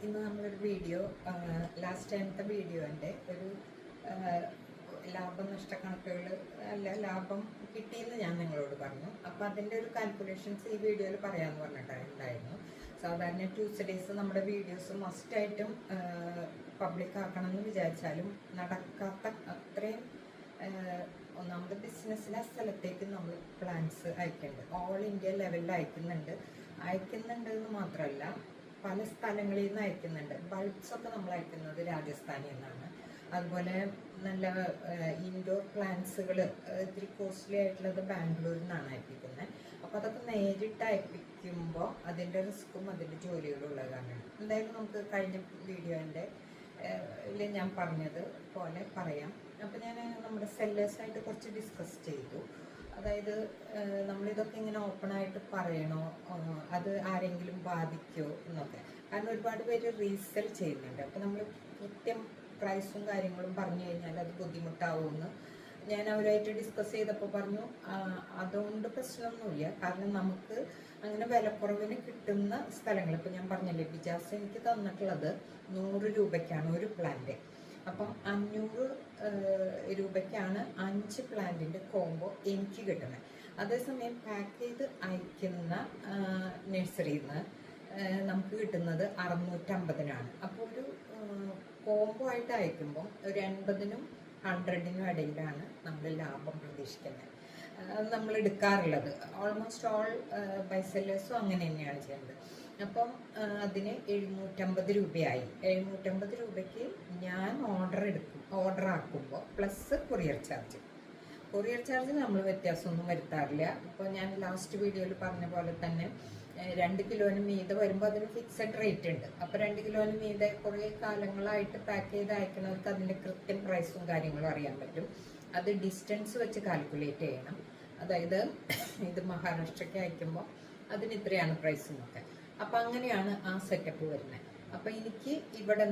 ഇന്ന് നമ്മളൊരു video last ടൈമത്തെ വീഡിയോൻ്റെ ഒരു ലാഭനഷ്ടക്കണക്കുകൾ അല്ല ലാഭം കിട്ടിയെന്ന് ഞാൻ നിങ്ങളോട് പറഞ്ഞു. അപ്പോൾ അതിൻ്റെ ഒരു കാൽക്കുലേഷൻസ് ഈ വീഡിയോയിൽ പറയാമെന്ന് പറഞ്ഞിട്ടുണ്ടായിരുന്നു. സാധാരണ ട്യൂസ്ഡേയ്സ് നമ്മുടെ വീഡിയോസ് മസ്റ്റായിട്ടും പബ്ലിക് ആക്കണമെന്ന് വിചാരിച്ചാലും നടക്കാത്ത അത്രയും ഒന്നാമത് ബിസിനസ്സിലെ സ്ഥലത്തേക്ക് നമ്മൾ പ്ലാൻസ് അയക്കുന്നുണ്ട്. ഓൾ ഇന്ത്യ ലെവലിൽ അയക്കുന്നുണ്ട് എന്ന് മാത്രമല്ല പല സ്ഥലങ്ങളിൽ നിന്ന് അയക്കുന്നുണ്ട്. ബൾബ്സൊക്കെ നമ്മൾ അയക്കുന്നത് രാജസ്ഥാനിൽ നിന്നാണ്. അതുപോലെ നല്ല ഇൻഡോർ പ്ലാന്റ്സുകൾ ഇത്തിരി കോസ്റ്റ്ലി ആയിട്ടുള്ളത് ബാംഗ്ലൂരിൽ നിന്നാണ് അയപ്പിക്കുന്നത്. അപ്പോൾ അതൊക്കെ നേരിട്ട് അയപ്പിക്കുമ്പോൾ അതിൻ്റെ റിസ്ക്കും അതിൻ്റെ ജോലികളും ഉള്ളതാണ്. എന്തായാലും നമുക്ക് കഴിഞ്ഞ വീഡിയോൻ്റെ ഞാൻ പറഞ്ഞത് പോലെ പറയാം. അപ്പോൾ ഞാൻ നമ്മുടെ സെല്ലേഴ്സായിട്ട് കുറച്ച് ഡിസ്കസ് ചെയ്തു. അതായത് നമ്മളിതൊക്കെ ഇങ്ങനെ ഓപ്പണായിട്ട് പറയണോ, അത് ആരെങ്കിലും ബാധിക്കുമോ എന്നൊക്കെ. കാരണം ഒരുപാട് പേര് റീസെൽ ചെയ്യുന്നുണ്ട്. അപ്പോൾ നമ്മൾ കൃത്യം പ്രൈസും കാര്യങ്ങളും പറഞ്ഞു കഴിഞ്ഞാൽ അത് ബുദ്ധിമുട്ടാവുമെന്ന് ഞാൻ അവരായിട്ട് ഡിസ്കസ് ചെയ്തപ്പോൾ പറഞ്ഞു അതുകൊണ്ട് പ്രശ്നമൊന്നുമില്ല. കാരണം നമുക്ക് അങ്ങനെ വിലക്കുറവിന് കിട്ടുന്ന സ്ഥലങ്ങൾ, ഇപ്പോൾ ഞാൻ പറഞ്ഞില്ലേ ബിജാസ് എനിക്ക് തന്നിട്ടുള്ളത് 100 രൂപയ്ക്കാണ് ഒരു പ്ലാന്റ്. അപ്പം 500 രൂപയ്ക്കാണ് 5 പ്ലാന്റിൻ്റെ കോംബോ എനിക്ക് കിട്ടുന്നത്. അതേസമയം പാക്ക് ചെയ്ത് അയക്കുന്ന നഴ്സറിയിൽ നിന്ന് നമുക്ക് കിട്ടുന്നത് 650-നാണ്. അപ്പോൾ ഒരു കോംബോ ആയിട്ട് അയക്കുമ്പം ഒരു 80-നും 100-നും ഇടയിലാണ് നമ്മൾ ലാഭം പ്രതീക്ഷിക്കുന്നത്. നമ്മൾ എടുക്കാറുള്ളത് ഓൾമോസ്റ്റ് ഓൾ ബൈസെല്ലേഴ്സും അങ്ങനെ തന്നെയാണ് ചെയ്യുന്നത്. അപ്പം അതിന് 750 രൂപയായി. 750 രൂപയ്ക്ക് ഞാൻ ഓർഡർ ആക്കുമ്പോൾ പ്ലസ് കൊറിയർ ചാർജ് നമ്മൾ വ്യത്യാസമൊന്നും വരുത്താറില്ല. ഇപ്പോൾ ഞാൻ ലാസ്റ്റ് വീഡിയോയിൽ പറഞ്ഞ പോലെ തന്നെ 2 കിലോന് മീതെ വരുമ്പോൾ അതിന് ഫിക്സഡ് റേറ്റ് ഉണ്ട്. അപ്പോൾ 2 കിലോന് മീതെ കുറേ കാലങ്ങളായിട്ട് പാക്ക് ചെയ്ത് അയക്കുന്നവർക്ക് അതിൻ്റെ കൃത്യം പ്രൈസും കാര്യങ്ങളും അറിയാൻ പറ്റും. അത് ഡിസ്റ്റൻസ് വെച്ച് കാൽക്കുലേറ്റ് ചെയ്യണം. അതായത് ഇത് മഹാരാഷ്ട്രയ്ക്ക് അയക്കുമ്പോൾ അതിന് ഇത്രയാണ് പ്രൈസ് എന്നൊക്കെ. അപ്പം അങ്ങനെയാണ് ആ സെറ്റപ്പ് വരുന്നത്. അപ്പം എനിക്ക് ഇവിടെ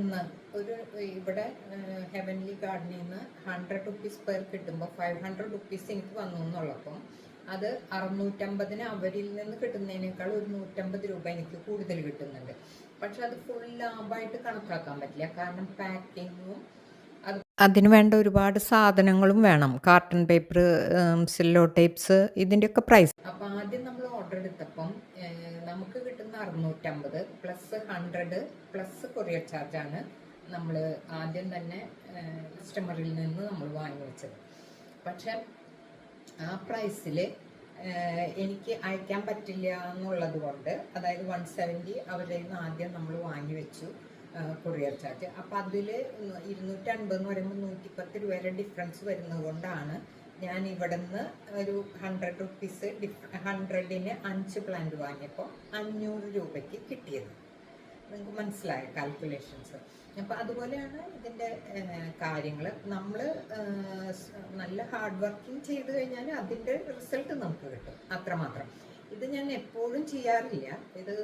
ഹെവൻലി ഗാർഡനിൽ നിന്ന് 100 റുപ്പീസ് പെർ കിട്ടുമ്പോൾ 500 റുപ്പീസ് എനിക്ക് വന്നു എന്നുള്ളപ്പം അത് 650-ന് അവരിൽ നിന്ന് കിട്ടുന്നതിനേക്കാൾ ഒരു 150 രൂപ എനിക്ക് കൂടുതൽ കിട്ടുന്നുണ്ട്. പക്ഷെ അത് ഫുൾ ലാഭമായിട്ട് കണക്കാക്കാൻ പറ്റില്ല. കാരണം പാക്കിങ്ങും അതിന് വേണ്ട ഒരുപാട് സാധനങ്ങളും വേണം. കാർട്ടൺ പേപ്പർ, സില്ലോ ടേപ്സ്, ഇതിൻ്റെയൊക്കെ പ്രൈസ്. അപ്പം ആദ്യം നമ്മൾ ഓർഡർ എടുത്തപ്പം നമുക്ക് കിട്ടുന്ന 650 പ്ലസ് 100 പ്ലസ് കൊറിയർ ചാർജാണ് നമ്മൾ ആദ്യം തന്നെ കസ്റ്റമറിൽ നിന്ന് നമ്മൾ വാങ്ങി വെച്ചത്. പക്ഷെ ആ പ്രൈസിൽ എനിക്ക് അയക്കാൻ പറ്റില്ല എന്നുള്ളത് കൊണ്ട്, അതായത് 170 അവരുടെ നിന്ന് ആദ്യം നമ്മൾ വാങ്ങി വെച്ചു കൊറിയർ ചാർജ്. അപ്പം അതിൽ 250 എന്ന് പറയുമ്പോൾ 110 രൂപയുടെ ഡിഫറൻസ് വരുന്നത് കൊണ്ടാണ് ഞാൻ ഇവിടെ നിന്ന് ഒരു 100 റുപ്പീസ് 100-ന് 5 പ്ലാന്റ് വാങ്ങിയപ്പോൾ 500 രൂപയ്ക്ക് കിട്ടിയത്. നിങ്ങൾക്ക് മനസ്സിലായ കാൽക്കുലേഷൻസ്. അപ്പം അതുപോലെയാണ് ഇതിൻ്റെ കാര്യങ്ങൾ. നമ്മൾ നല്ല ഹാർഡ് വർക്കിംഗ് ചെയ്ത് കഴിഞ്ഞാൽ അതിൻ്റെ റിസൾട്ട് നമുക്ക് കിട്ടും, അത്രമാത്രം. ഇത് ഞാൻ എപ്പോഴും ചെയ്യാറില്ല. ഇത്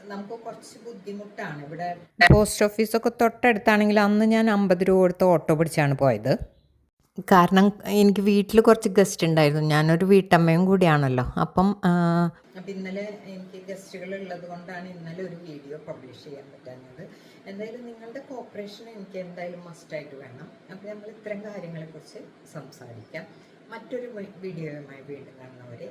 നമുക്ക് കുറച്ച് ബുദ്ധിമുട്ടാണ്. ഇവിടെ പോസ്റ്റ് ഓഫീസൊക്കെ തൊട്ടടുത്താണെങ്കിൽ അന്ന് ഞാൻ 50 രൂപ കൊടുത്ത് ഓട്ടോ പിടിച്ചാണ് പോയത്. കാരണം എനിക്ക് വീട്ടിൽ കുറച്ച് ഗസ്റ്റ് ഉണ്ടായിരുന്നു. ഞാനൊരു വീട്ടമ്മയും കൂടിയാണല്ലോ. അപ്പം ഇന്നലെ എനിക്ക് ഗസ്റ്റുകൾ ഉള്ളത് കൊണ്ടാണ് ഇന്നലെ ഒരു വീഡിയോ പബ്ലിഷ് ചെയ്യാൻ പറ്റുന്നത്. എന്തായാലും നിങ്ങളുടെ കോപ്പറേഷൻ എനിക്ക് എന്തായാലും മസ്റ്റായിട്ട് വേണം. അപ്പോൾ നമ്മൾ ഇത്തരം കാര്യങ്ങളെക്കുറിച്ച് സംസാരിക്കാം. മറ്റൊരു വീഡിയോയുമായി വീണ്ടും കാണുന്നവരെ